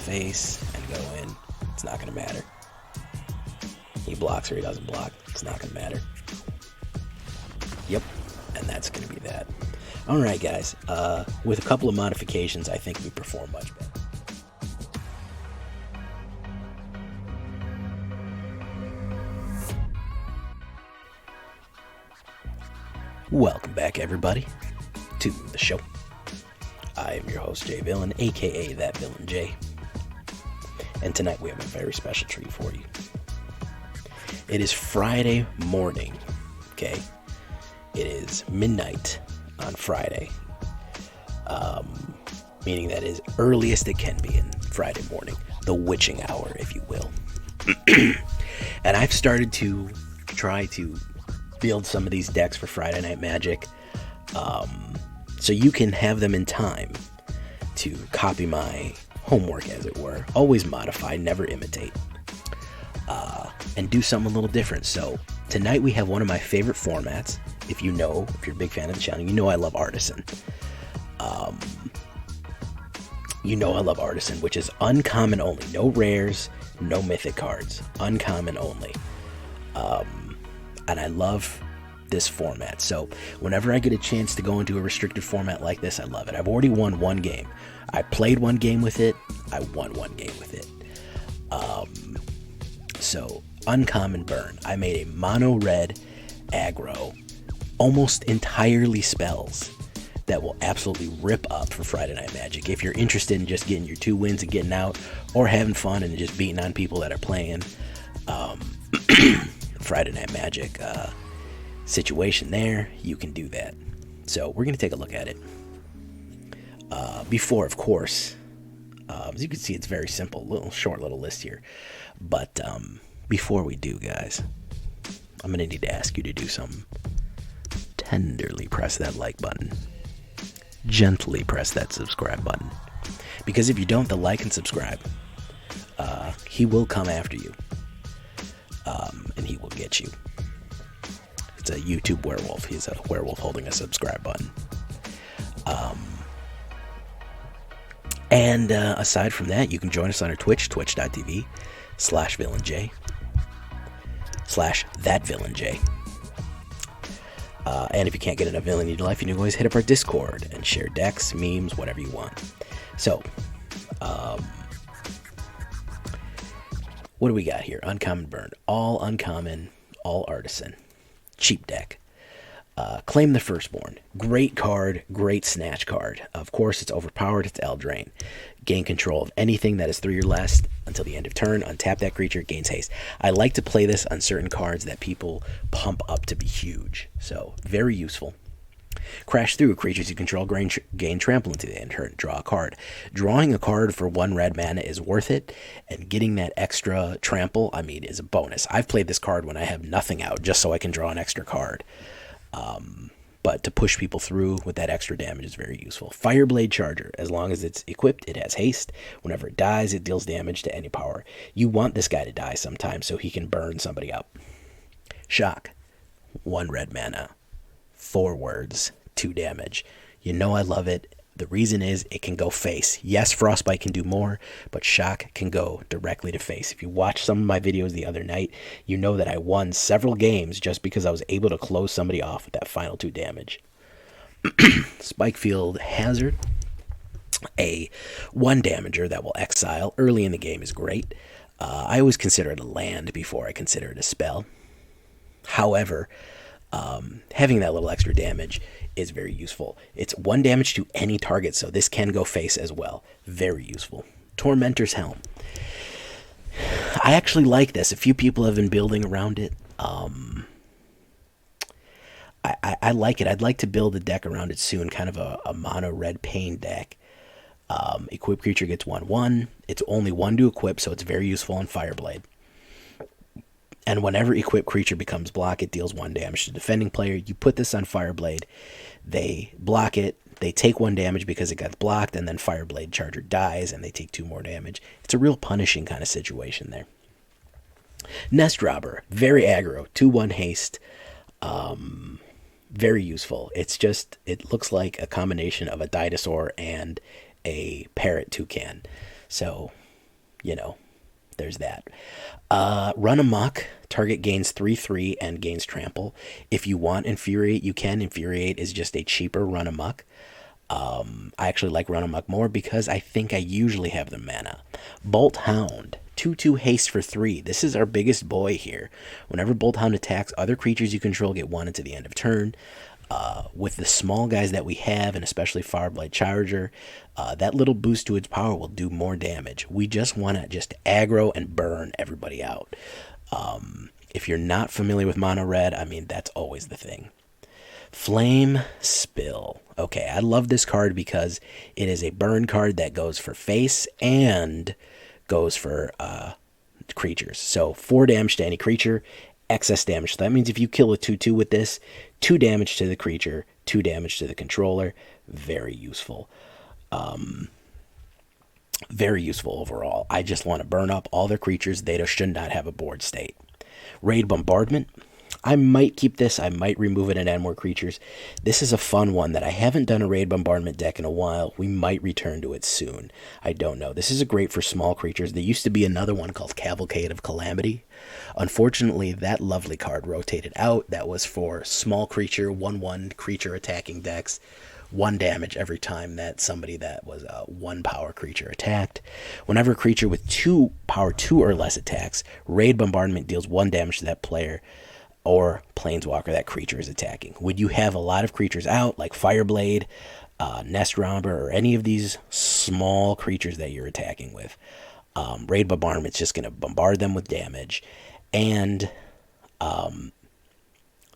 face and go in. It's not going to matter. He blocks or he doesn't block. It's not going to matter. Yep, and that's going to be that. All right, guys. With a couple of modifications, I think we perform much better. Welcome back, everybody, to the show. I am your host, Jay Villain, aka That Villain Jay. And tonight we have a very special treat for you. It is Friday morning, okay? It is midnight on Friday, meaning that is earliest it can be in Friday morning, the witching hour, if you will. And I've started to try to build some of these decks for Friday Night Magic, so you can have them in time to copy my homework, as it were. Always modify, never imitate, and do something a little different. So tonight we have one of my favorite formats. If you're a big fan of the channel, you know I love Artisan. I love Artisan, which is uncommon only. No rares, no mythic cards. Uncommon only. And I love this format. So whenever I get a chance to go into a restricted format like this, I love it. I've already won one game. I played one game with it. I won one game with it. So uncommon burn. I made a mono red aggro, almost entirely spells that will absolutely rip up for Friday Night Magic. If you're interested in just getting your 2 wins and getting out, or having fun and just beating on people that are playing Friday Night Magic situation there, you can do that. So we're going to take a look at it. Before, of course, as you can see, it's very simple, short little list here. But before we do, guys, I'm going to need to ask you to do something. Tenderly press that like button. Gently press that subscribe button. Because if you don't, the like and subscribe, he will come after you. And he will get you. It's a YouTube werewolf. He's a werewolf holding a subscribe button. And aside from that, you can join us on our Twitch, twitch.tv/VillainJ /ThatVillainJ. And if you can't get enough Villainy in your life, you can always hit up our Discord and share decks, memes, whatever you want. So, what do we got here? Uncommon burn. All uncommon, all Artisan. Cheap deck. Claim the Firstborn. Great card, great snatch card. Of course, it's overpowered, it's Eldraine. Gain control of anything that is 3 or less until the end of turn. Untap that creature, gains haste. I like to play this on certain cards that people pump up to be huge. So, very useful. Crash through. Creatures you control gain trample into the end turn. Draw a card. Drawing a card for 1 red mana is worth it, and getting that extra trample, is a bonus. I've played this card when I have nothing out, just so I can draw an extra card. But to push people through with that extra damage is very useful. Fireblade Charger. As long as it's equipped, it has haste. Whenever it dies, it deals damage to any power. You want this guy to die sometime so he can burn somebody up. Shock. 1 red mana. 4 words. 2 damage. You know I love it. The reason is it can go face. Yes, Frostbite can do more, but Shock can go directly to face. If you watched some of my videos the other night, you know that I won several games just because I was able to close somebody off with that final 2 damage. Spikefield Hazard. A 1 damager that will exile. Early in the game is great. I always consider it a land before I consider it a spell. However, having that little extra damage is very useful. It's 1 damage to any target, so this can go face as well. Very useful. Tormentor's Helm. I actually like this. A few people have been building around it. I like it. I'd like to build a deck around it soon, kind of a mono red pain deck. Equip creature gets 1/1. It's only 1 to equip, so it's very useful on Fireblade. And whenever equipped creature becomes block, it deals 1 damage to defending player. You put this on Fireblade, they block it, they take 1 damage because it got blocked, and then Fireblade Charger dies, and they take 2 more damage. It's a real punishing kind of situation there. Nest Robber, very aggro, 2/1 haste, very useful. It looks like a combination of a dinosaur and a parrot toucan. So there's that. Run Amok. Target gains 3/3 and gains trample. If you want Infuriate, you can. Infuriate is just a cheaper Run Amok. I actually like Run Amok more because I think I usually have the mana. Bolt Hound. 2/2 haste for 3. This is our biggest boy here. Whenever Bolt Hound attacks, other creatures you control get 1 until the end of turn. With the small guys that we have, and especially Fireblade Charger, that little boost to its power will do more damage. We just want to just aggro and burn everybody out. If you're not familiar with mono red, I mean, that's always the thing. Flame Spill. Okay, I love this card because it is a burn card that goes for face and goes for creatures. So 4 damage to any creature, excess damage. So that means if you kill a 2/2 with this, 2 damage to the creature, 2 damage to the controller. Very useful. Very useful overall. I just want to burn up all their creatures. They should not have a board state. Raid Bombardment. I might keep this. I might remove it and add more creatures. This is a fun one that I haven't done a Raid Bombardment deck in a while. We might return to it soon. I don't know. This is great for small creatures. There used to be another one called Cavalcade of Calamity. Unfortunately, that lovely card rotated out. That was for small creature, 1/1 creature attacking decks. 1 damage every time that somebody that was a 1 power creature attacked. Whenever a creature with 2 power 2 or less attacks, Raid Bombardment deals 1 damage to that player or planeswalker that creature is attacking. When you have a lot of creatures out, like Fireblade, Nest Romper, or any of these small creatures that you're attacking with, Raid Bombardment's just going to bombard them with damage, and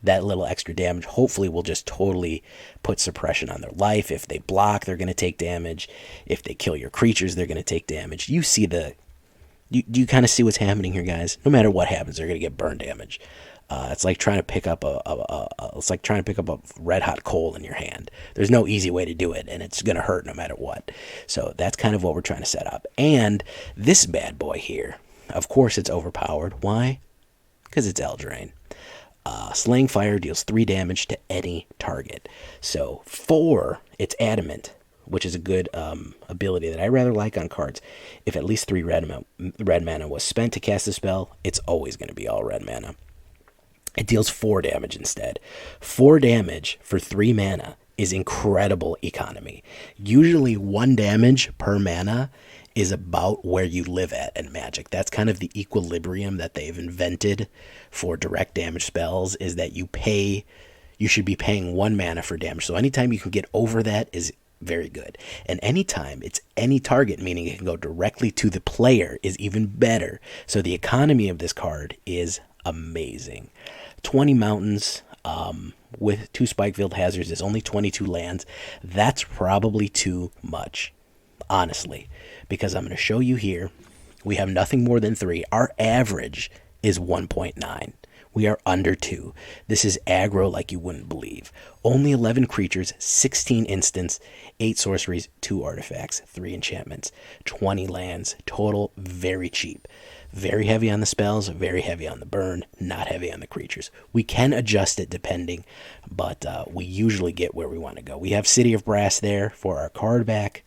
that little extra damage hopefully will just totally put suppression on their life. If they block, they're going to take damage. If they kill your creatures, they're going to take damage. You see you kind of see what's happening here, guys. No matter what happens, they're going to get burn damage. It's like trying to pick up a red hot coal in your hand. There's no easy way to do it, and it's gonna hurt no matter what. So that's kind of what we're trying to set up. And this bad boy here, of course, it's overpowered. Why? Because it's Eldraine. Slaying Fire deals 3 damage to any target. So 4, it's Adamant, which is a good ability that I rather like on cards. If at least 3 red mana was spent to cast a spell, it's always going to be all red mana. It deals 4 damage instead. 4 damage for 3 mana is incredible economy. Usually 1 damage per mana is about where you live at in Magic. That's kind of the equilibrium that they've invented for direct damage spells, is that you should be paying 1 mana for damage. So anytime you can get over that is very good. And anytime it's any target, meaning it can go directly to the player, is even better. So the economy of this card is amazing. 20 mountains with 2 Spikefield Hazards is only 22 lands. That's probably too much, honestly, because I'm going to show you here. We have nothing more than 3. Our average is 1.9. We are under 2. This is aggro like you wouldn't believe. Only 11 creatures, 16 instants, 8 sorceries, 2 artifacts, 3 enchantments, 20 lands. Total, very cheap. Very heavy on the spells, very heavy on the burn, not heavy on the creatures. We can adjust it depending, but we usually get where we want to go. We have City of Brass there for our card back,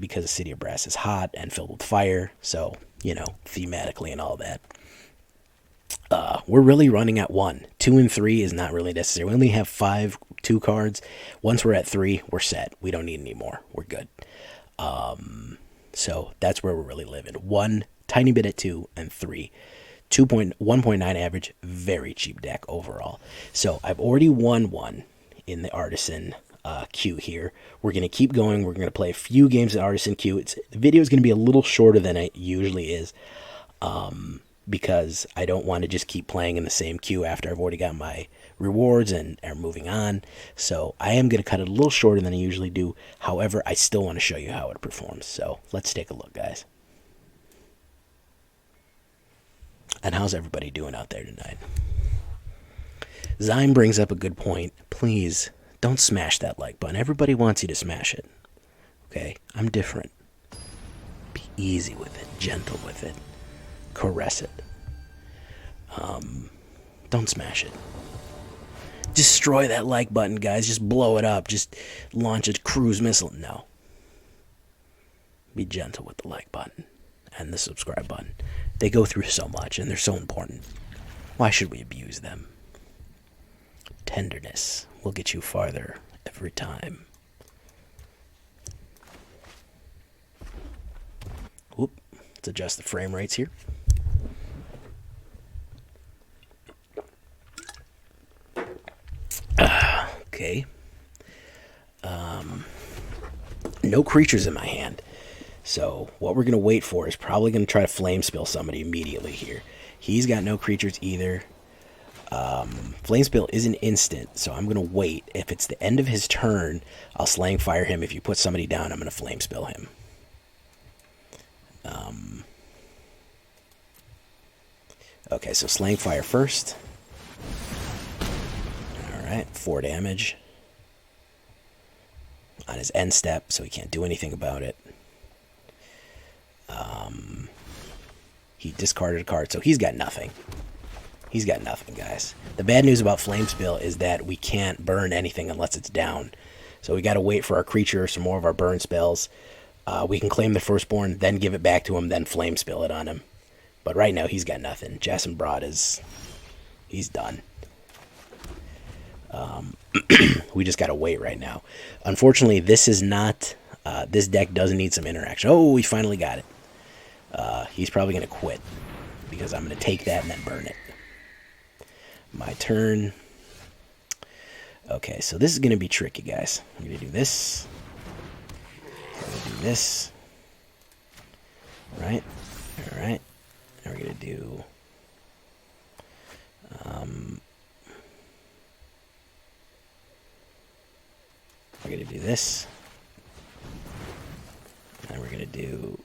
because the City of Brass is hot and filled with fire, so, thematically and all that. We're really running at 1. 2 and 3 is not really necessary. We only have 5 2 cards. Once we're at 3, we're set. We don't need any more. We're good. So that's where we're really living. 1, tiny bit at 2, and 3. 1.9 average, very cheap deck overall. So I've already won one in the Artisan queue here. We're going to keep going. We're going to play a few games at Artisan queue. The video is going to be a little shorter than it usually is, because I don't want to just keep playing in the same queue after I've already got my rewards and are moving on. So I am going to cut it a little shorter than I usually do. However, I still want to show you how it performs. So let's take a look, guys. And how's everybody doing out there tonight? Zyme brings up a good point. Please don't smash that like button. Everybody wants you to smash it. Okay? I'm different. Be easy with it, gentle with it. Caress it. Don't smash it. Destroy that like button, guys. Just blow it up. Just launch a cruise missile. No. Be gentle with the like button. and the subscribe button. They go through so much, and they're so important. Why should we abuse them? Tenderness will get you farther every time. Whoop. Let's adjust the frame rates here. Okay. No creatures in my hand. So what we're going to wait for is probably going to try to flame spill somebody immediately here. He's got no creatures either. Flame spill is an instant, so I'm going to wait. If it's the end of his turn, I'll slang fire him. If you put somebody down, I'm going to flame spill him. Okay, so slang fire first. Alright, 4 damage. On his end step, so he can't do anything about it. He discarded a card, so he's got nothing. He's got nothing, guys. The bad news about Flame Spill is that we can't burn anything unless it's down. So we got to wait for our creature, some more of our burn spells. We can claim the Firstborn, then give it back to him, then Flame Spill it on him. But right now, he's got nothing. Jason Broad is... he's done. We just got to wait right now. Unfortunately, this is not... this deck does need some interaction. Oh, we finally got it. He's probably going to quit, because I'm going to take that and then burn it. My turn. Okay, so this is going to be tricky, guys. I'm going to do this. I'm going to do this. Right? Alright. Now we're going to do... we're going to do this. And we're going to do...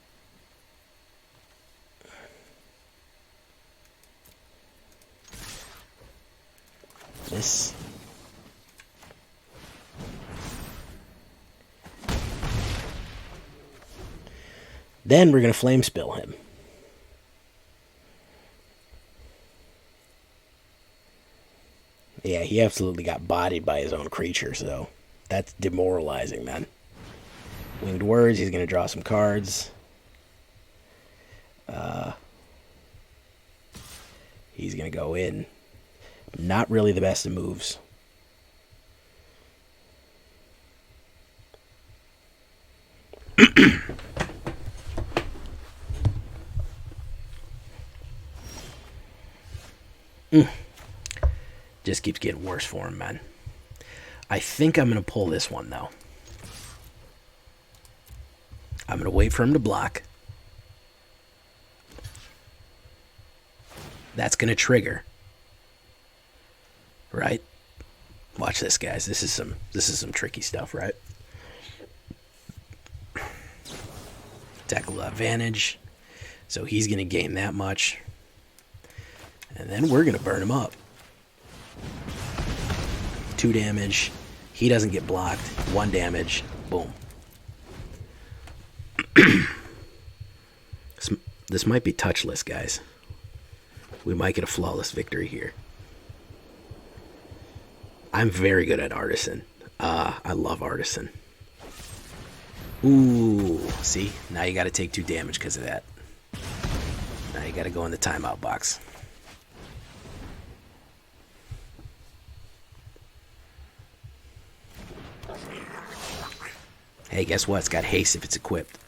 this. Then we're going to Flame Spill him. Yeah, he absolutely got bodied by his own creature, so that's demoralizing, man. Winged Words, he's going to draw some cards. He's going to go in. Not really the best of moves. Just keeps getting worse for him, man. I think I'm going to pull this one, though. I'm going to wait for him to block. That's going to trigger. Right? Watch this, guys. This is some tricky stuff, right? Tackle advantage. So he's going to gain that much. And then we're going to burn him up. 2 damage. He doesn't get blocked. 1 damage. Boom. This might be touchless, guys. We might get a flawless victory here. I'm very good at Artisan. I love Artisan. Ooh, see? Now you got to take 2 damage because of that. Now you got to go in the timeout box. Hey, guess what? It's got haste if it's equipped.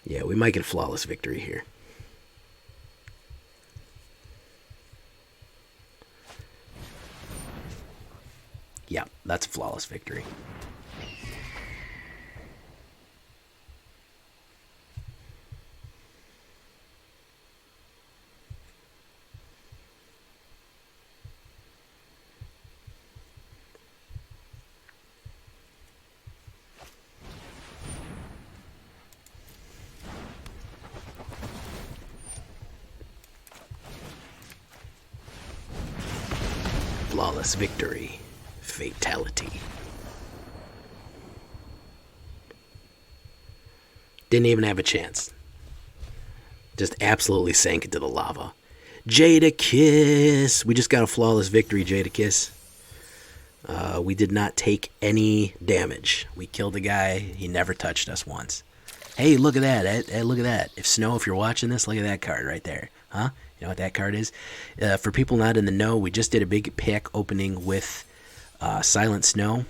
Yeah, we might get a flawless victory here. Yeah, that's a flawless victory. Flawless victory. Fatality. Didn't even have a chance. Just absolutely sank into the lava. Jada Kiss. We just got a flawless victory, Jada Kiss. We did not take any damage. We killed the guy. He never touched us once. Hey, look at that. Hey, look at that. If Snow, if you're watching this, look at that card right there. Huh? You know what that card is? For people not in the know, we just did a big pack opening with Silent Snow,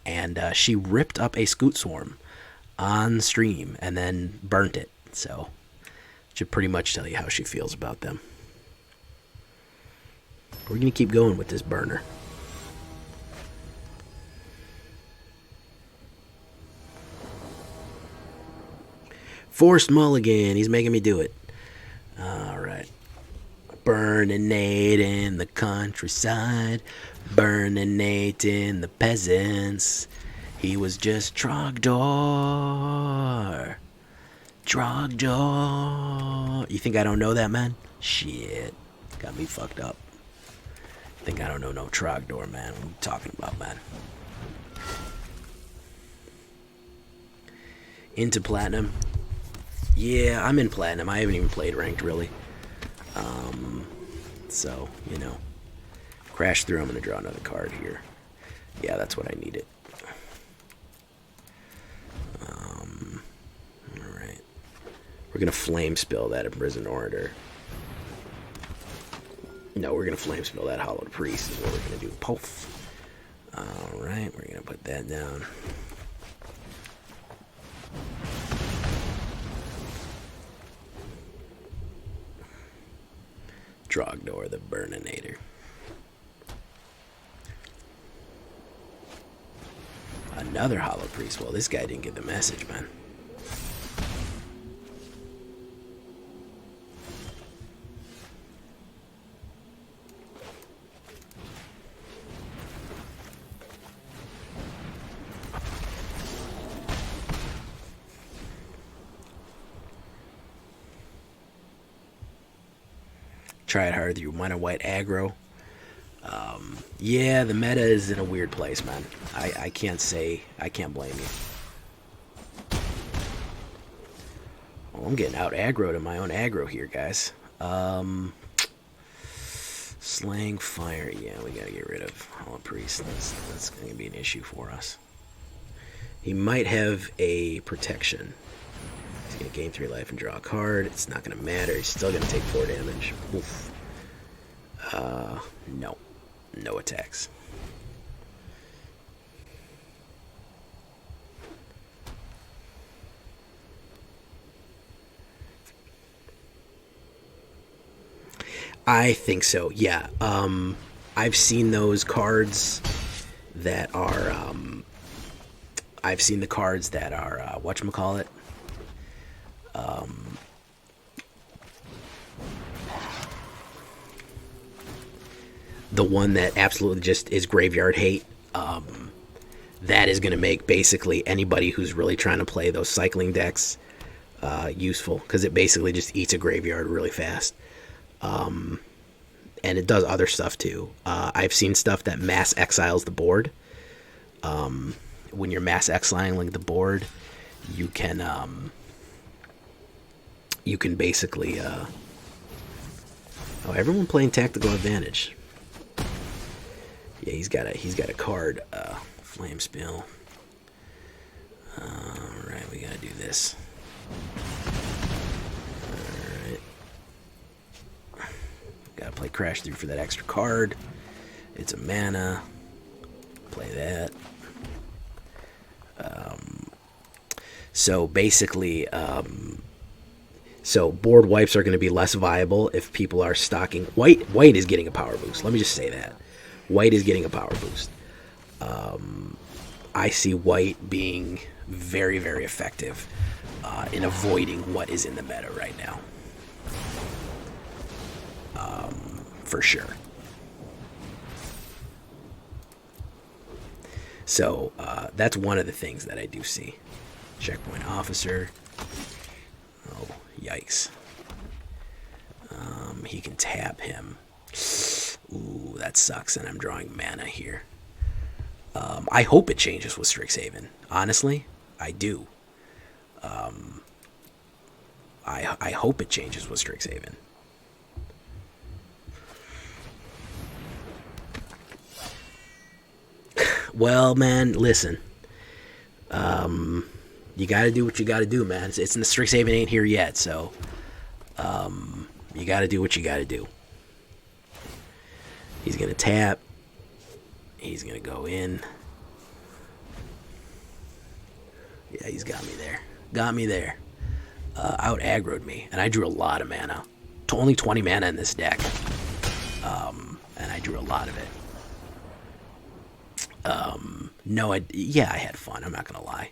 and she ripped up a Scoot Swarm on stream and then burnt it. So, should pretty much tell you how she feels about them. We're going to keep going with this burner. Forced mulligan. He's making me do it. Alright. Burninate in the countryside. Burninate in the peasants. He was just Trogdor. Trogdor. You think I don't know that, man? Shit. Got me fucked up. Think I don't know no Trogdor, man. What are you talking about, man? Into Platinum. Yeah, I'm in Platinum. I haven't even played Ranked, really. So, you know. Crash through. I'm going to draw another card here. Yeah, that's what I needed. Alright. We're going to Flame Spill that Imprisoned Orator. No, we're going to Flame Spill that Hollowed Priest is what we're going to do. Poof. Alright, we're going to put that down. Trogdor the Burninator. Another Hollow Priest. Well, this guy didn't get the message, man. Try it hard. You want a white aggro. Yeah, the meta is in a weird place, man. I can't blame you. Well, I'm getting out aggroed in my own aggro here, guys. Slaying Fire. Yeah, we gotta get rid of Hollow Priest. That's gonna be an issue for us. He might have a protection. He's going to gain 3 life and draw a card. It's not going to matter. He's still going to take 4 damage. Oof. No. No attacks. I think so, yeah. I've seen those cards that are... I've seen the cards that are... whatchamacallit? The one that absolutely just is graveyard hate. That is going to make basically anybody who's really trying to play those cycling decks useful, because it basically just eats a graveyard really fast. And it does other stuff too. I've seen stuff that mass exiles the board. When you're mass exiling the board, you can basically oh, everyone playing Tactical Advantage. Yeah, he's got a card, Flame Spill. Alright, we gotta do this. Alright. Gotta play Crash Through for that extra card. It's a mana. Play that. So basically, so board wipes are going to be less viable if people are stocking. White is getting a power boost. Let me just say that. White is getting a power boost. I see white being very, very effective in avoiding what is in the meta right now. For sure. So that's one of the things that I do see. Checkpoint Officer. Oh, yikes. He can tap him. Ooh, that sucks, and I'm drawing mana here. I hope it changes with Strixhaven. Honestly, I do. I hope it changes with Strixhaven. Well, man, listen. You gotta do what you gotta do, man. It's in the Strixhaven ain't here yet, so you gotta do what you gotta do. He's gonna tap. He's gonna go in. Yeah, he's got me there. Got me there. Out aggroed me, and I drew a lot of mana. Only 20 mana in this deck, and I drew a lot of it. Yeah, I had fun. I'm not gonna lie.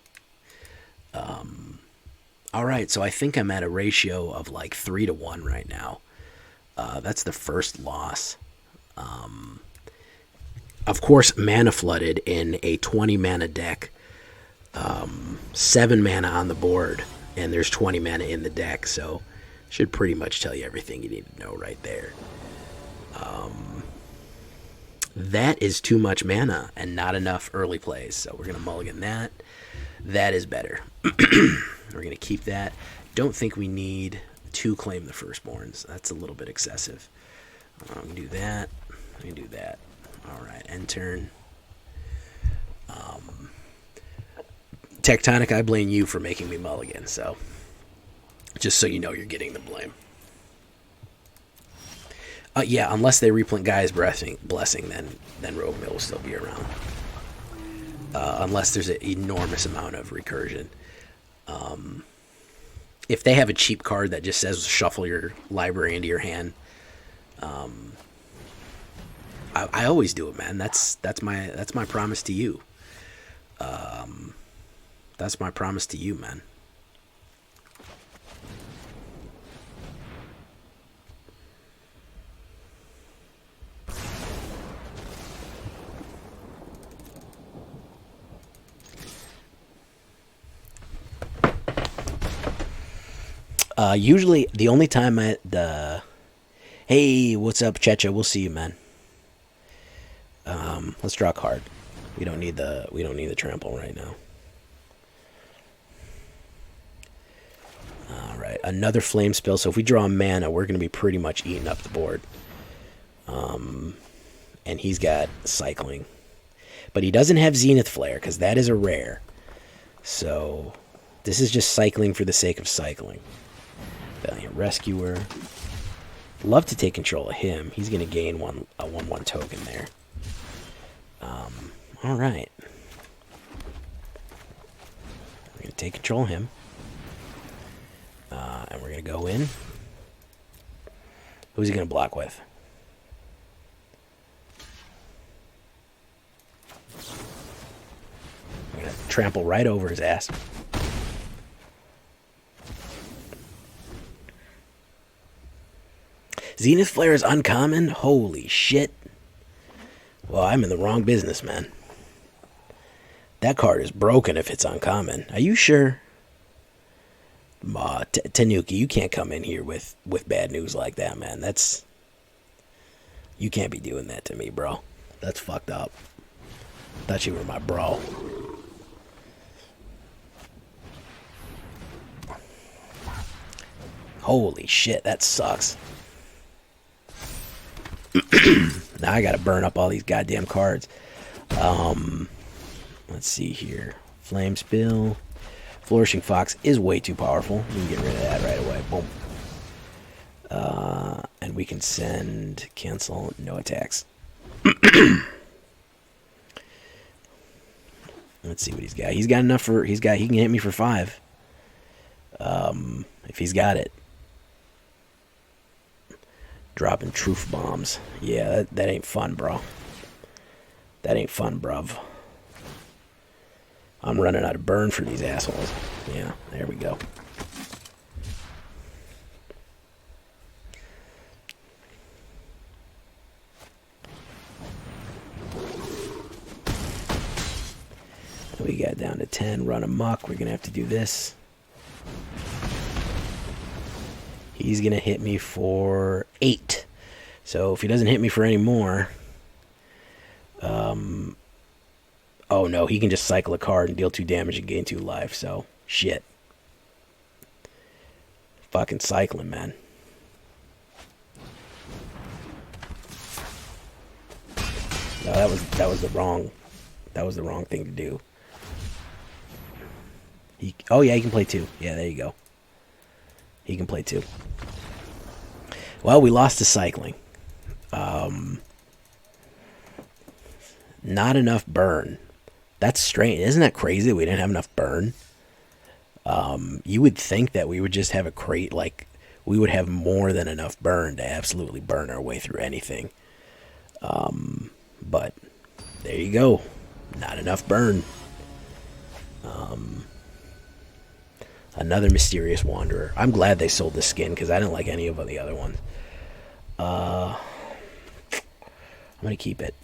All right, so I think I'm at a ratio of like 3-1 right now. That's the first loss. Of course, mana flooded in a 20 mana deck. 7 mana on the board, and there's 20 mana in the deck, so should pretty much tell you everything you need to know right there. That is too much mana and not enough early plays, so we're going to mulligan that. That is better. We're going to keep that. Don't think we need to claim the Firstborns. That's a little bit excessive. I'm going to do that. I'm going to do that. All right, end turn. Tectonic, I blame you for making me mulligan, so just so you know you're getting the blame. Yeah, unless they reprint Guy's Blessing, then Rogue Mill will still be around. Unless there's an enormous amount of recursion. If they have a cheap card that just says shuffle your library into your hand, I always do it, man. That's my promise to you. That's my promise to you, man. Usually the only time hey, what's up, Checha? We'll see you, man. Let's draw a card. We don't need the trample right now. All right, another flame spill. So if we draw a mana, we're going to be pretty much eating up the board. And he's got cycling, but he doesn't have Zenith Flare because that is a rare. So this is just cycling for the sake of cycling. Valiant Rescuer. Love to take control of him. He's going to gain a 1/1 token there. All right. We're going to take control of him. And we're going to go in. Who's he going to block with? I'm going to trample right over his ass. Zenith Flare is uncommon? Holy shit. Well, I'm in the wrong business, man. That card is broken if it's uncommon. Are you sure? Tanuki, you can't come in here with bad news like that, man. You can't be doing that to me, bro. That's fucked up. Thought you were my bro. Holy shit, that sucks. Now I gotta burn up all these goddamn cards. Let's see here. Flame Spill. Flourishing Fox is way too powerful. We can get rid of that right away. Boom. And we can send cancel, no attacks. Let's see what he's got. He's got enough for he can hit me for 5. If he's got it. Dropping truth bombs. Yeah, that ain't fun, bro. That ain't fun, bruv. I'm running out of burn for these assholes. Yeah, there we go. We got down to 10. Run amok. We're going to have to do this. He's going to hit me for 8. So if he doesn't hit me for any more... oh no, he can just cycle a card and deal 2 damage and gain 2 life, so... Shit. Fucking cycling, man. No, that was the wrong That was the wrong thing to do. Oh, yeah, he can play 2. Yeah, there you go. He can play 2. Well, we lost to cycling. Not enough burn. That's strange. Isn't that crazy that we didn't have enough burn? You would think that we would just have a crate, like, we would have more than enough burn to absolutely burn our way through anything. But there you go. Not enough burn. Another mysterious wanderer. I'm glad they sold this skin because I didn't like any of the other ones. I'm going to keep it.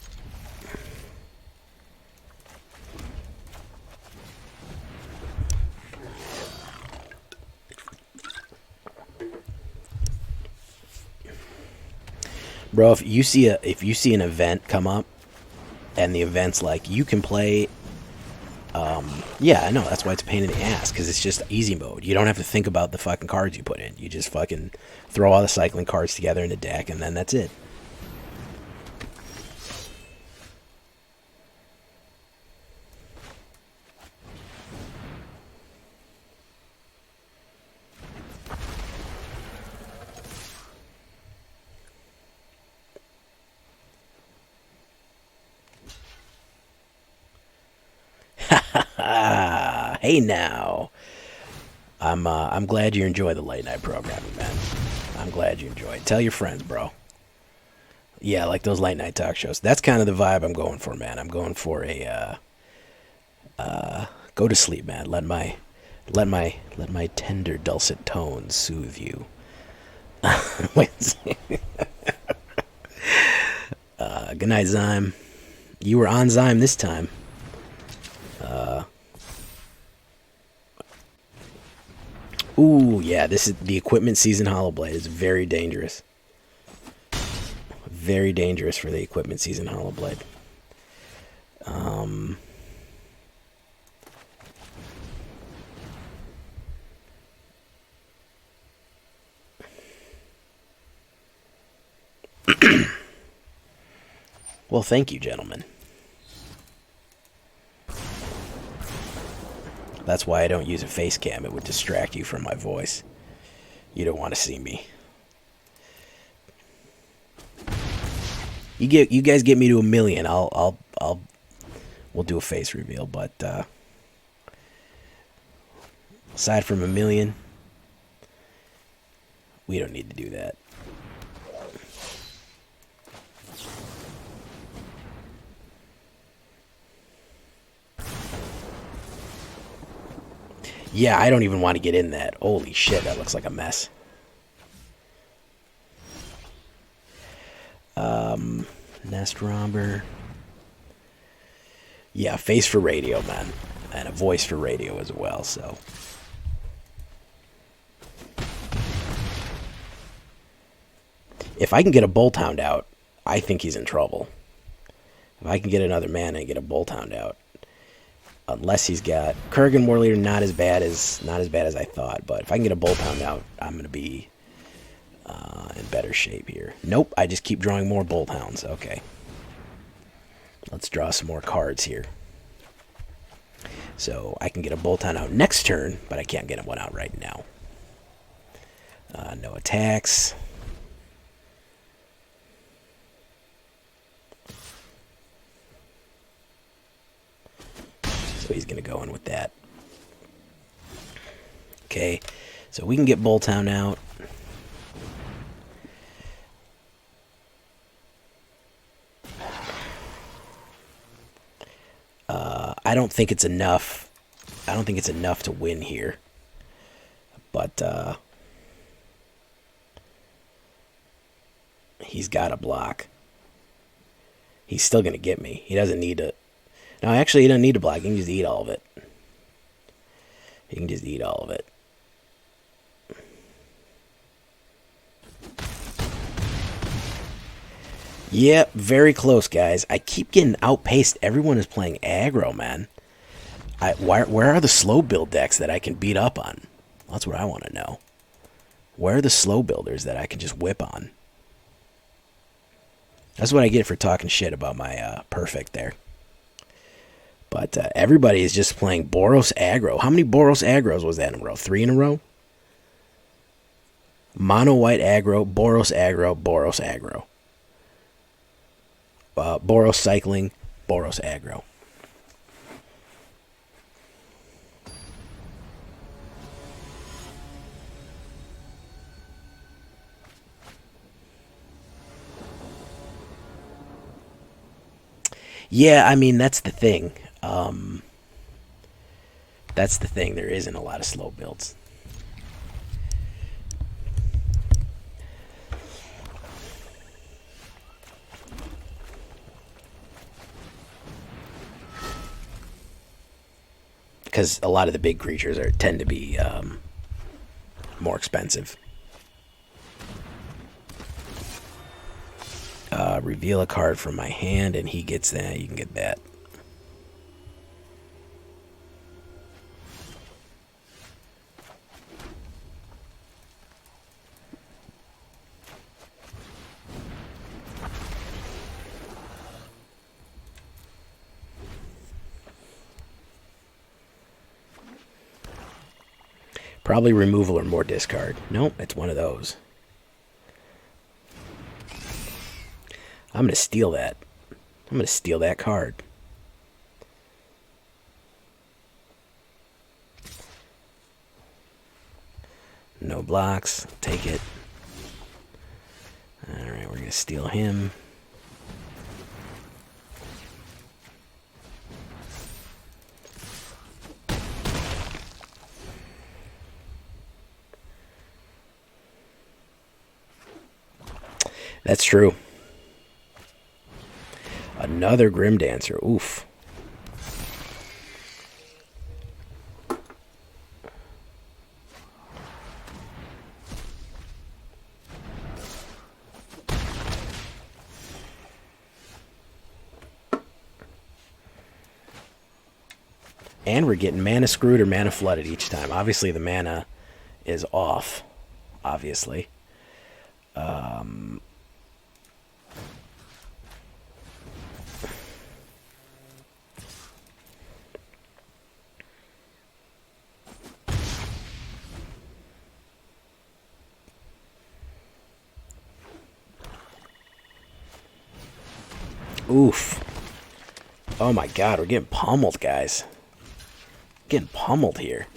Bro, if you see an event come up and the event's like you can play, yeah, I know, that's why it's a pain in the ass, because it's just easy mode. You don't have to think about the fucking cards you put in. You just fucking throw all the cycling cards together in a deck, and then that's it. Hey now, I'm glad you enjoy the late night programming, man. I'm glad you enjoy it. Tell your friends, bro. Yeah, like those late night talk shows. That's kind of the vibe I'm going for, man. I'm going for a go to sleep, man. Let my tender dulcet tones soothe you. Good night, Zyme. You were on Zyme this time. Ooh, yeah, this is the equipment season hollow blade. It's very dangerous. Very dangerous for the equipment season hollow blade. Well, thank you, gentlemen. That's why I don't use a face cam. It would distract you from my voice. You don't want to see me. You guys get me to 1 million. We'll do a face reveal. But aside from 1 million, we don't need to do that. Yeah, I don't even want to get in that. Holy shit, that looks like a mess. Nest robber. Yeah, face for radio, man. And a voice for radio as well, so. If I can get a Bolt Hound out, I think he's in trouble. If I can get another mana and get a Bolt Hound out. Unless he's got Kurgan Warleader, not as bad as I thought. But if I can get a Bolt Hound out, I'm gonna be in better shape here. Nope, I just keep drawing more Bolt Hounds. Okay, let's draw some more cards here. So I can get a Bolt Hound out next turn, but I can't get one out right now. No attacks. So he's going to go in with that. Okay, so we can get Bolt Hound out. I don't think it's enough. I don't think it's enough to win here. But he's got a block. He's still going to get me. He doesn't need to. No, actually, he doesn't need to block. He can just eat all of it. He can just eat all of it. Yep, very close, guys. I keep getting outpaced. Everyone is playing aggro, man. Where are the slow build decks that I can beat up on? That's what I want to know. Where are the slow builders that I can just whip on? That's what I get for talking shit about my perfect there. But everybody is just playing Boros aggro. How many Boros aggros was that in a row? 3 in a row? Mono white aggro, Boros aggro, Boros aggro. Boros cycling, Boros aggro. Yeah, I mean, that's the thing. That's the thing. There isn't a lot of slow builds. Because a lot of the big creatures tend to be more expensive. Reveal a card from my hand, and he gets that. You can get that. Probably removal or more discard. Nope, it's one of those. I'm going to steal that. I'm going to steal that card. No blocks. Take it. Alright, we're going to steal him. That's true. Another Grim Dancer. Oof. And we're getting mana screwed or mana flooded each time. Obviously, the mana is off. Obviously. Oof. Oh my god, we're getting pummeled, guys. Getting pummeled here.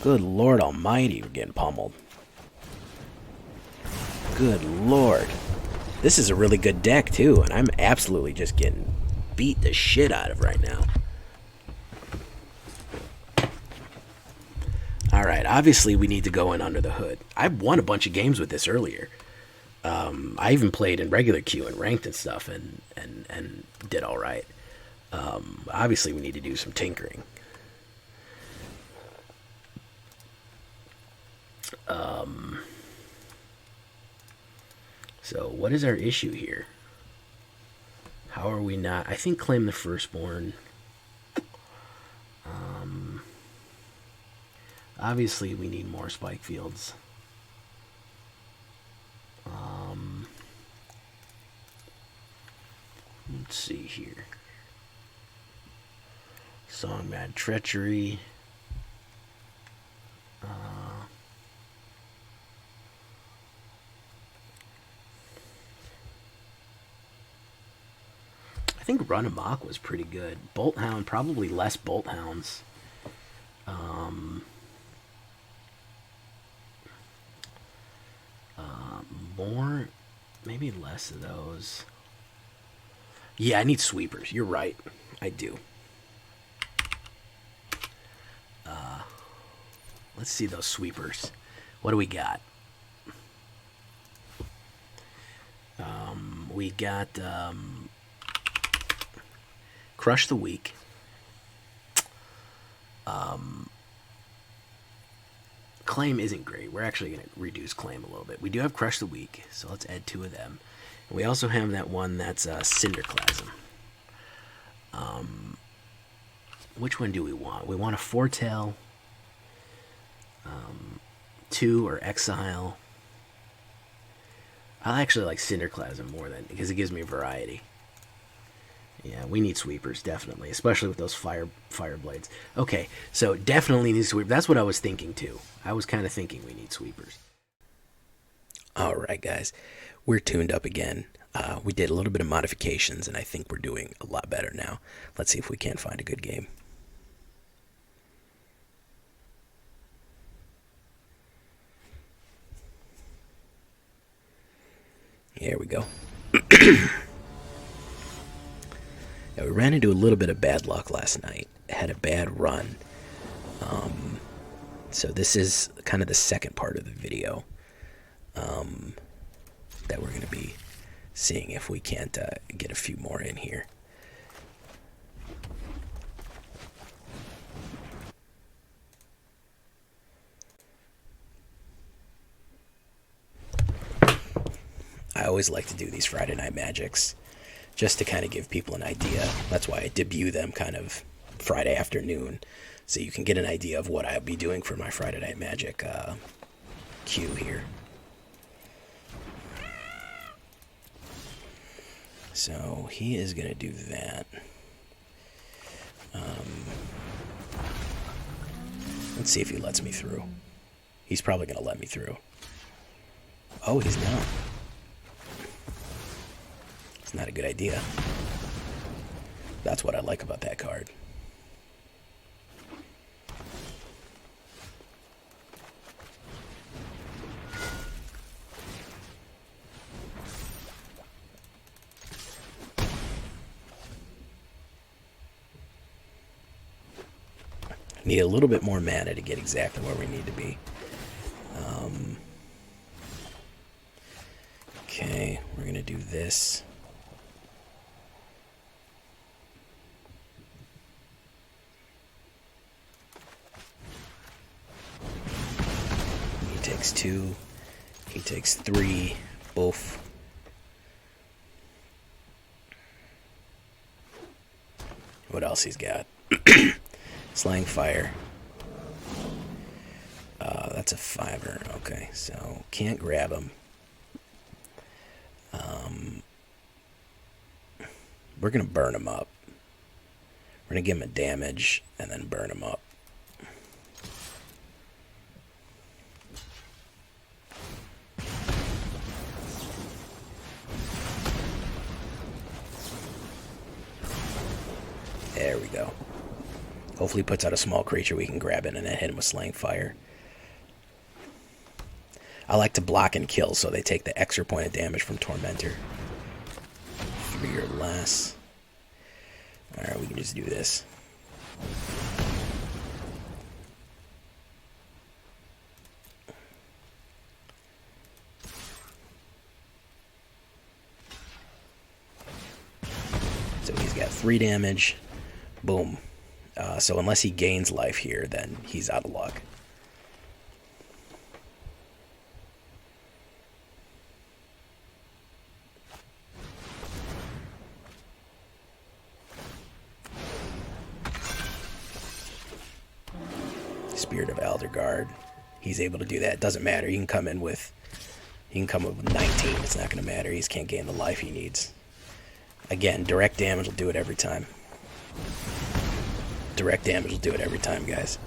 Good Lord Almighty, we're getting pummeled. Good Lord. This is a really good deck, too, and I'm absolutely just getting beat the shit out of right now. Alright, obviously we need to go in under the hood. I won a bunch of games with this earlier. I even played in regular queue and ranked and stuff and did alright. Obviously we need to do some tinkering. So what is our issue here? How are we not? I think Claim the Firstborn. Obviously we need more Spikefields. Let's see here. Song Mad Treachery. I think Run Amok was pretty good. Bolt Hound, probably less Bolt Hounds. More, maybe less of those. Yeah, I need sweepers. You're right. I do. Let's see those sweepers. What do we got? We got Crush the Weak. Claim isn't great. We're actually going to reduce Claim a little bit. We do have Crush the Weak, so let's add 2 of them. And we also have that one that's Cinderclasm. Which one do we want? We want a Foretell, 2 or Exile. I actually like Cinderclasm more than because it gives me variety. Yeah, we need sweepers, definitely, especially with those fire blades. Okay, so definitely need sweepers. That's what I was thinking, too. I was kind of thinking we need sweepers. All right, guys. We're tuned up again. We did a little bit of modifications, and I think we're doing a lot better now. Let's see if we can't find a good game. Here we go. Yeah, we ran into a little bit of bad luck last night. Had a bad run. So this is kind of the second part of the video that we're going to be seeing if we can't get a few more in here. I always like to do these Friday Night Magics just to kind of give people an idea. That's why I debut them kind of Friday afternoon, so you can get an idea of what I'll be doing for my Friday Night Magic queue here. So he is going to do that. Let's see if he lets me through. He's probably going to let me through. Oh, he's not. It's not a good idea. That's what I like about that card. Need a little bit more mana to get exactly where we need to be. Okay, we're gonna do this. He takes 2. He takes 3. Both. What else he's got? Slang Fire. That's a 5er. Okay, so can't grab him. We're going to burn him up. We're going to give him a damage and then burn him up. There we go. Hopefully he puts out a small creature we can grab it and then hit him with Slang Fire. I like to block and kill, so they take the extra point of damage from Tormentor. 3 or less. Alright, we can just do this. So he's got 3 damage. Boom. So unless he gains life here, then he's out of luck. Spirit of Elderguard. He's able to do that. Doesn't matter. He can come in with 19. It's not going to matter. He just can't gain the life he needs. Again, direct damage will do it every time. Direct damage will do it every time, guys.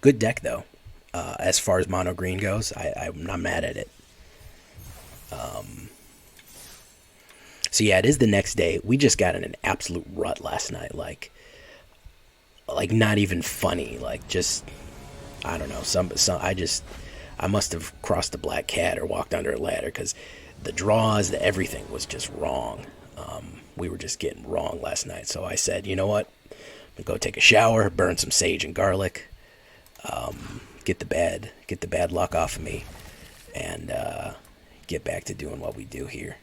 Good deck, though. As far as mono green goes, I'm not mad at it. So yeah, it is the next day. We just got in an absolute rut last night. Like not even funny. Like, just, I don't know. I must have crossed a black cat or walked under a ladder, because the draws, everything was just wrong. We were just getting wrong last night. So I said, you know what? I'm gonna go take a shower, burn some sage and garlic, get the bad luck off of me, and get back to doing what we do here.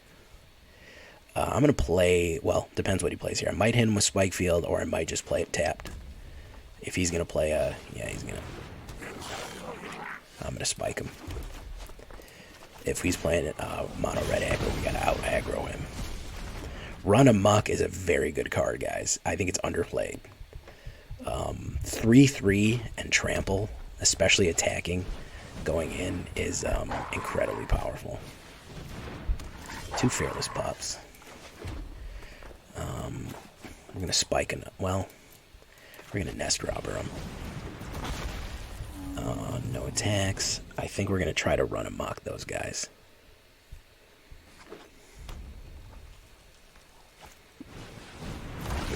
I'm going to play, well, depends what he plays here. I might hit him with Spikefield, or I might just play it tapped. If he's going to play I'm going to spike him. If he's playing mono red aggro, we got to out aggro him. Run Amok is a very good card, guys. I think it's underplayed. 3/3 and trample, especially attacking, going in, is incredibly powerful. 2 Fearless Pups. We're going to spike in. Well, we're going to Nest Robber them. No attacks. I think we're going to try to Run Amok those guys.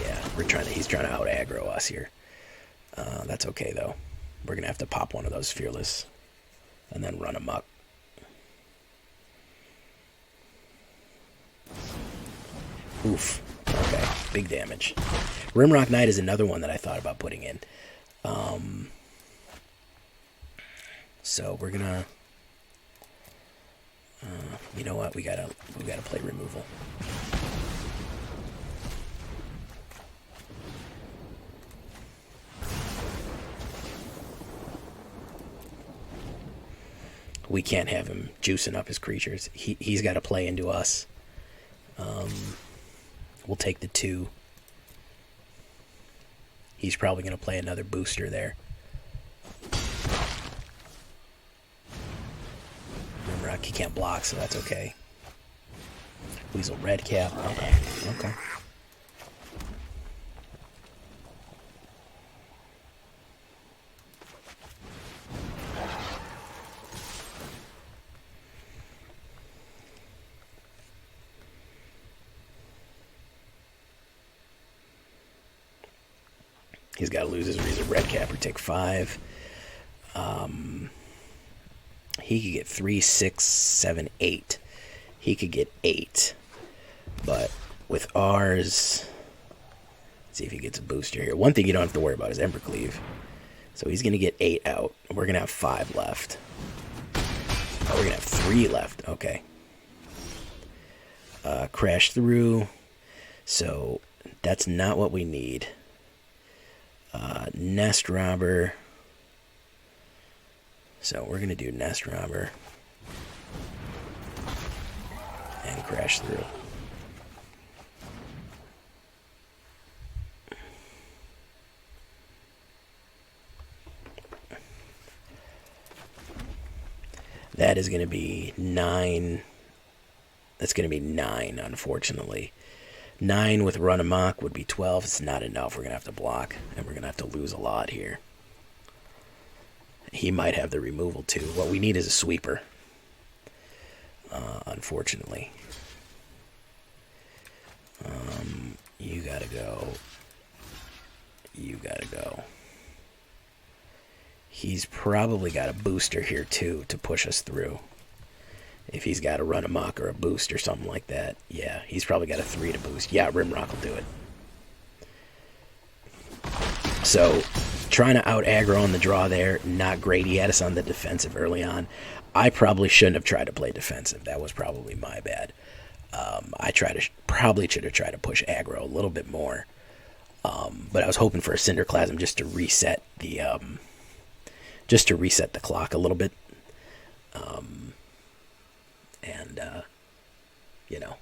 Yeah, he's trying to out aggro us here. That's okay though. We're going to have to pop one of those Fearless and then Run Amok. Oof. Okay, big damage. Rimrock Knight is another one that I thought about putting in. So we're gonna, you know what? We gotta play removal. We can't have him juicing up his creatures. He's got to play into us. We'll take the 2. He's probably going to play another booster there. Remember, he can't block, so that's okay. Weasel Redcap. Okay. He's got to lose his Weasel Redcap or take 5. He could get 3, 6, 7, 8. He could get 8. But with ours, let's see if he gets a booster here. One thing you don't have to worry about is Embercleave. So he's going to get 8 out. We're going to have 5 left. Oh, we're going to have 3 left. Okay. Crash through. So that's not what we need. Nest Robber. So we're going to do Nest Robber. And Crash through. That is going to be 9. That's going to be 9, unfortunately. 9 with Run Amok would be 12. It's not enough. We're going to have to block, and we're going to have to lose a lot here. He might have the removal, too. What we need is a sweeper, unfortunately. You got to go. You got to go. He's probably got a booster here, too, to push us through. If he's got a Run Amok or a boost or something like that. Yeah, he's probably got a 3 to boost. Yeah, Rimrock will do it. So, trying to out-aggro on the draw there, not great. He had us on the defensive early on. I probably shouldn't have tried to play defensive. That was probably my bad. I probably should have tried to push aggro a little bit more. But I was hoping for a Cinderclasm just to reset the clock a little bit. You know.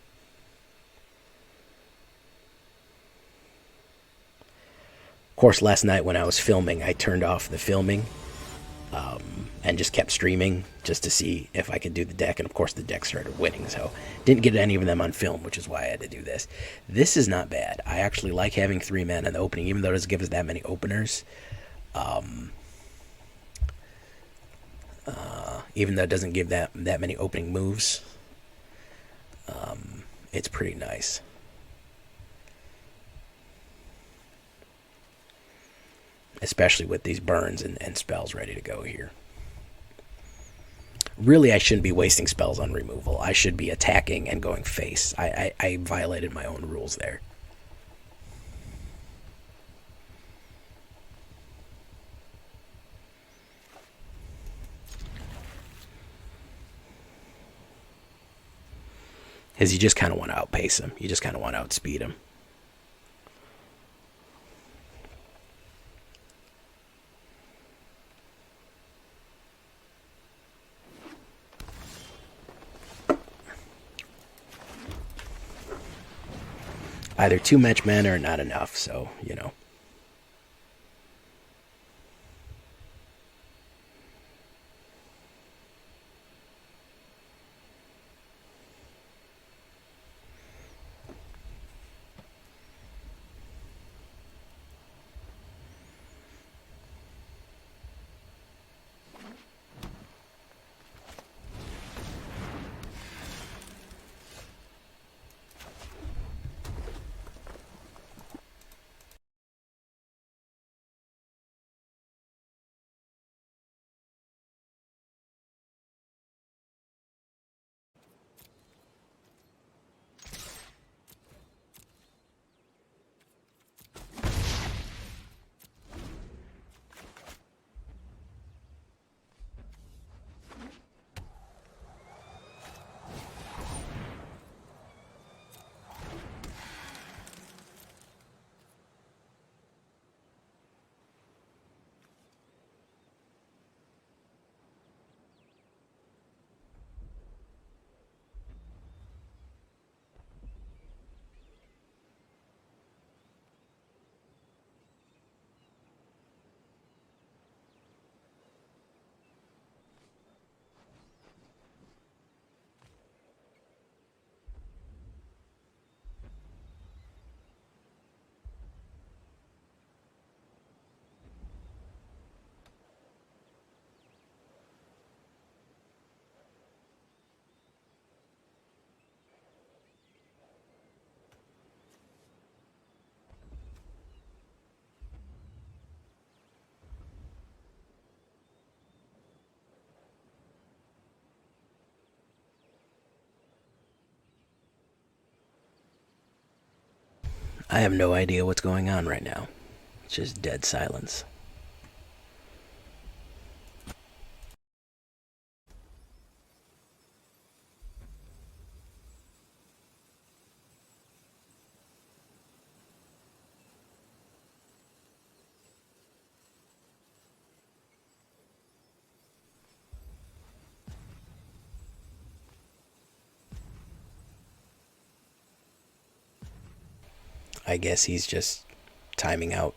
Of course, last night when I was filming, I turned off the filming and just kept streaming just to see if I could do the deck. And of course, the deck started winning, so didn't get any of them on film, which is why I had to do this. This is not bad. I actually like having 3 men in the opening, even though it doesn't give us that many openers. Even though it doesn't give that many opening moves, it's pretty nice. Especially with these burns and spells ready to go here. Really, I shouldn't be wasting spells on removal. I should be attacking and going face. I violated my own rules there. Because you just kind of want to outpace him. You just kind of want to outspeed him. Either too much mana or not enough, so, you know. I have no idea what's going on right now. It's just dead silence. I guess he's just timing out.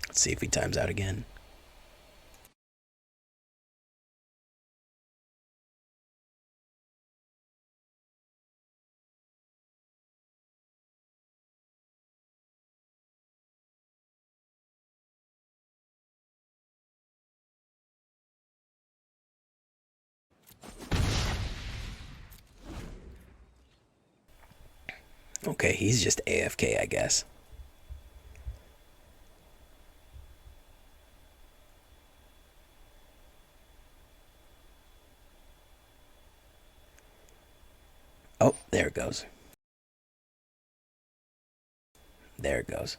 Let's see if he times out again. Okay, he's just AFK, I guess. Oh, there it goes. There it goes.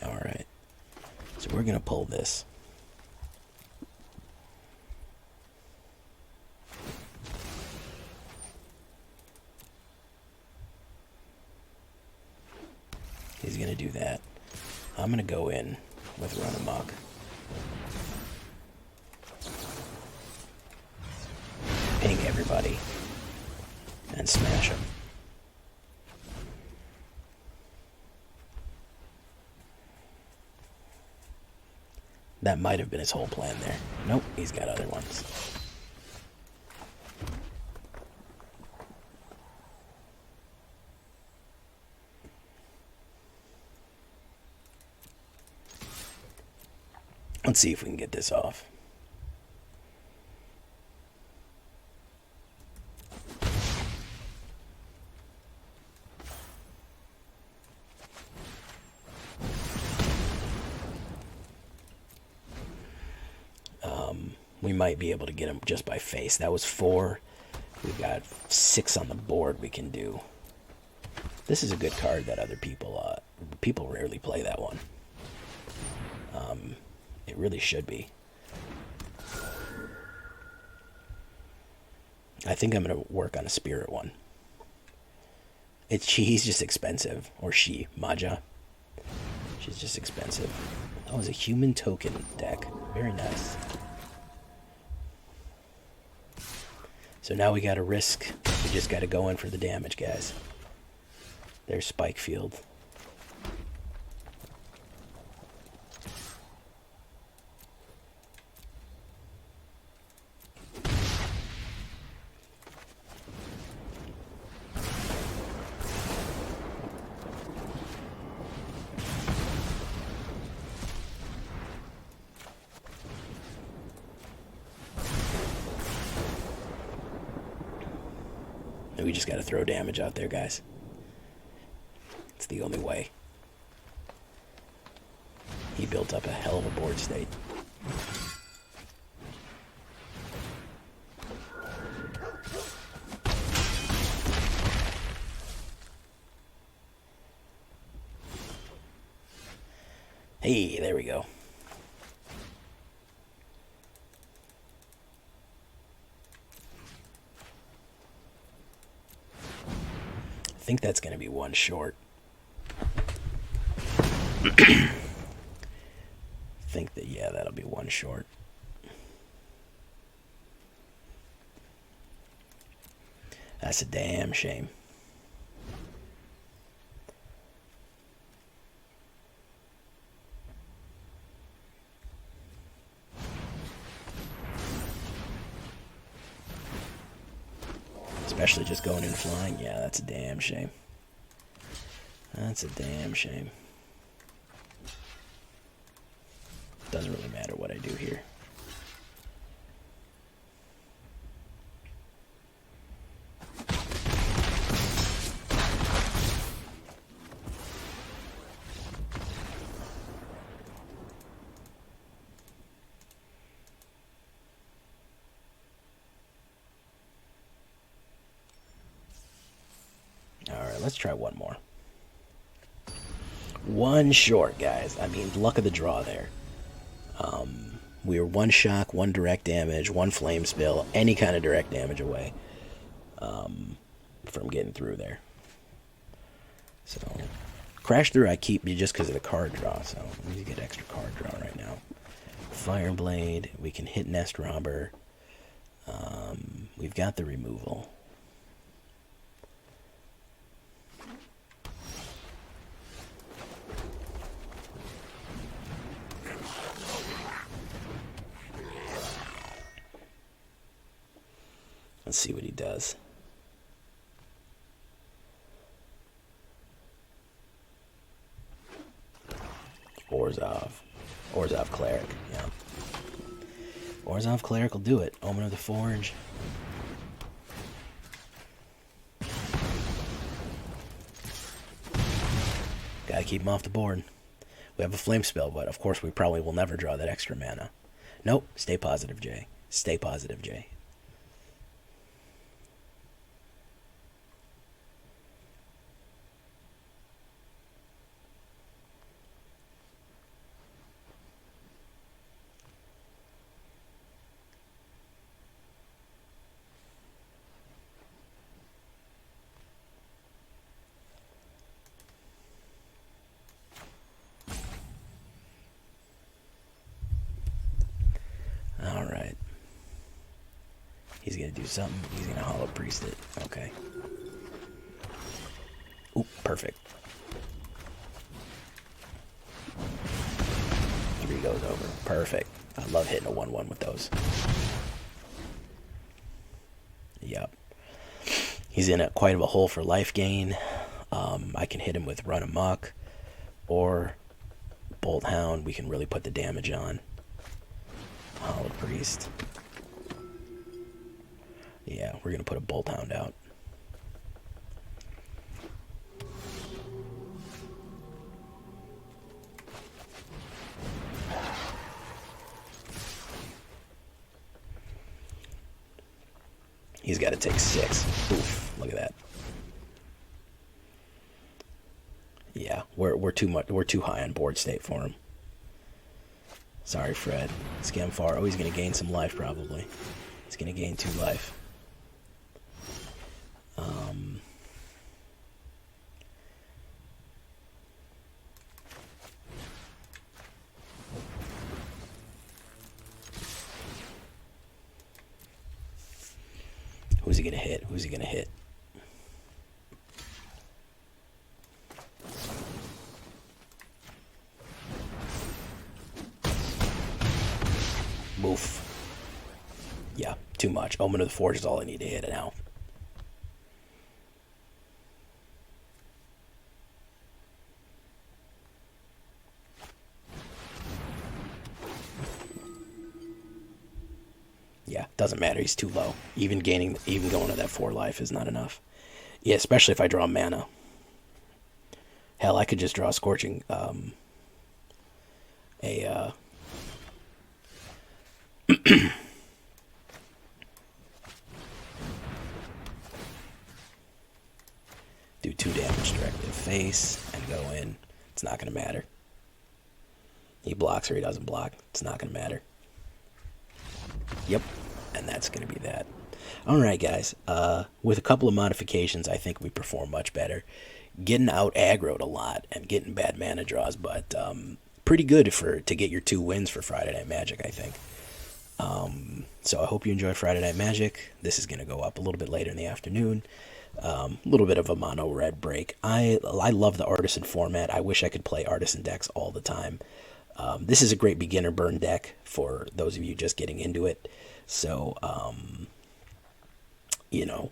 Alright. So we're going to pull this. He's going to do that. I'm going to go in with Run Amok. Ping everybody. And smash them. That might have been his whole plan there. Nope, he's got other ones. Let's see if we can get this off. We might be able to get him just by face. That was 4. We've got 6 on the board we can do. This is a good card that other people rarely play that one. It really should be. I think I'm going to work on a spirit one. He's just expensive. Or she, Maja. She's just expensive. That was a human token deck. Very nice. So now we got to risk. We just got to go in for the damage, guys. There's Spikefield. We just got to throw damage out there, guys. It's the only way. He built up a hell of a board state. Hey, there we go. I think that's going to be one short. Think that, yeah, that'll be one short. That's a damn shame. Especially just going in flying. Yeah, that's a damn shame. That's a damn shame. Doesn't really matter what I do here. Alright, let's try one more. One short, guys. I mean, luck of the draw there. We were one shock, one direct damage, one flame spill, any kind of direct damage away from getting through there. So, crash through I keep just because of the card draw, so we need to get extra card draw right now. Fireblade, we can hit Nest Robber. We've got the removal. Let's see what he does. Orzhov Cleric, yeah. Orzhov Cleric will do it. Omen of the Forge. Gotta keep him off the board. We have a flame spell, but of course we probably will never draw that extra mana. Nope, stay positive, Jay. Stay positive, Jay. Alright. He's gonna do something. He's gonna Hollow Priest it. Okay. Oop, perfect. 3 goes over. Perfect. I love hitting a 1-1 with those. Yep. He's in quite of a hole for life gain. I can hit him with Run Amok or Bolt Hound. We can really put the damage on. Hollow Priest. Yeah, we're gonna put a Bolt Hound out. He's got to take 6. Oof! Look at that. Yeah, we're too high on board state for him. Sorry, Fred. Scamfar. Oh, he's gonna gain some life probably. He's gonna gain 2 life. Who's he gonna hit? Who's he gonna hit? Oof. Yeah, too much. Omen of the Forge is all I need to hit it now. Yeah, doesn't matter. He's too low. Even going to that 4 life is not enough. Yeah, especially if I draw mana. Hell, I could just draw Scorching. Do 2 damage directly to face and go in. It's not going to matter. He blocks or he doesn't block. It's not going to matter. Yep, and that's going to be that. Alright, guys. With a couple of modifications, I think we perform much better. Getting out aggroed a lot and getting bad mana draws, but pretty good to get your 2 wins for Friday Night Magic, I think. So I hope you enjoy Friday Night Magic. This is going to go up a little bit later in the afternoon. A little bit of a mono red break. I love the Artisan format. I wish I could play Artisan decks all the time. This is a great beginner burn deck for those of you just getting into it. So, you know,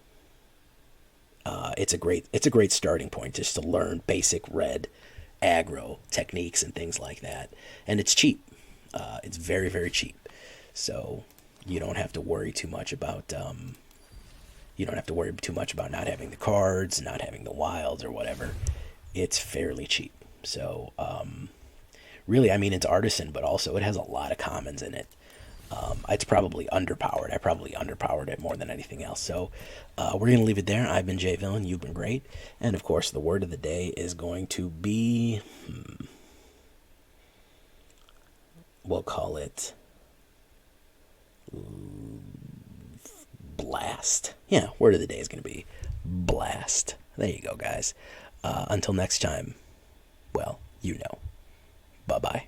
It's a great starting point just to learn basic red aggro techniques and things like that. And it's cheap. It's very, very cheap. So you don't have to worry too much about not having the cards, not having the wilds or whatever. It's fairly cheap. So really, I mean, it's Artisan, but also it has a lot of commons in it. It's probably underpowered. I probably underpowered it more than anything else. So we're going to leave it there. I've been Jay Villain. You've been great. And of course, the word of the day is going to be, we'll call it blast. Yeah, word of the day is going to be blast. There you go, guys. Until next time, well, you know. Bye-bye.